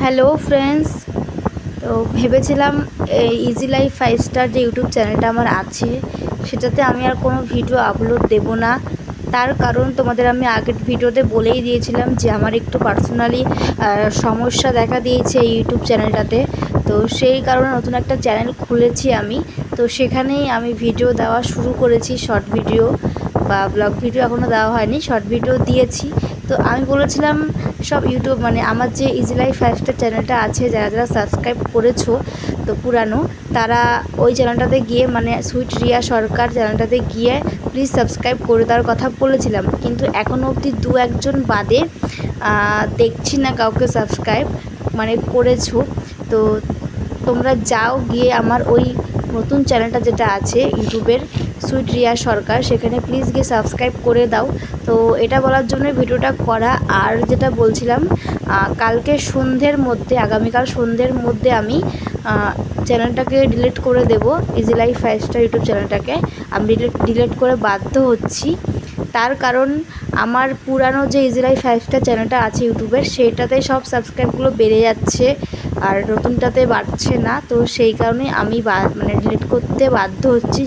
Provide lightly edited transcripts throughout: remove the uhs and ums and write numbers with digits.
Hello friends. তো ভেবেছিলাম এই ইজি লাইফ 5 স্টার যে ইউটিউব চ্যানেলটা আমার আছে সেটাতে আমি আর কোনো ভিডিও আপলোড দেব না। তার কারণ তোমাদের আমি আগের ভিডিওতে বলেই দিয়েছিলাম যে আমার একটু পার্সোনালি সমস্যা দেখা দিয়েছে এই ইউটিউব চ্যানেলটাতে। তো সেই কারণে নতুন একটা চ্যানেল খুলেছি আমি। তো সেখানেই আমি ভিডিও দেওয়া শুরু করেছি, শর্ট ভিডিও বা ব্লগ ভিডিও এখনও দেওয়া হয়নি, শর্ট ভিডিও দিয়েছি। তো আমি বলেছিলাম সব ইউটিউব আমার যে ইজি লাইফ 5 স্টার চ্যানেলটা আছে, যারা যারা সাবস্ক্রাইব করেছো তো পুরানো, তারা ওই চ্যানেলটাতে গিয়ে সুইট রিয়া সরকার চ্যানেলটাতে গিয়ে প্লিজ সাবস্ক্রাইব করে দেওয়ার কথা বলেছিলাম। কিন্তু এখনও অবধি দু একজন বাদে দেখছি না কাউকে সাবস্ক্রাইব করেছো। তো তোমরা যাও গিয়ে আমার ওই নতুন চ্যানেলটা যেটা আছে ইউটিউবের সুইট রিয়া সরকার, সেখানে প্লিজ গিয়ে সাবস্ক্রাইব করে দাও। তো এটা বলার জন্য ভিডিওটা করা। আর যেটা বলছিলাম, কালকে সন্ধ্যের মধ্যে, আগামীকাল সন্ধ্যের মধ্যে আমি চ্যানেলটাকে ডিলিট করে দেব। ইজি লাইফ 5 স্টার ইউটিউব চ্যানেলটাকে আমি ডিলিট করে বাধ্য হচ্ছি। তার কারণ আমার পুরানো যে ইজি লাইফ 5 স্টার চ্যানেলটা আছে ইউটিউবের, সেইটাতে সব সাবস্ক্রাইবগুলো বেড়ে যাচ্ছে আর নতুনটাতে বাড়ছে না। তো সেই কারণে আমি ডিলিট করতে বাধ্য হচ্ছি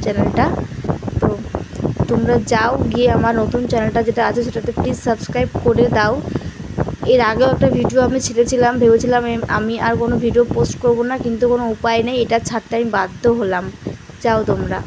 চ্যানেলটা। তো তোমরা যাও গিয়ে আমার নতুন চ্যানেলটা যেটা আছে সেটাতে প্লিজ সাবস্ক্রাইব করে দাও। এর আগেও একটা ভিডিও আমি ছেড়েছিলাম, ভেবেছিলাম আমি আর কোনো ভিডিও পোস্ট করব না, কিন্তু কোনো উপায় নেই, এটা ছাড়তে আমি বাধ্য হলাম। যাও তোমরা।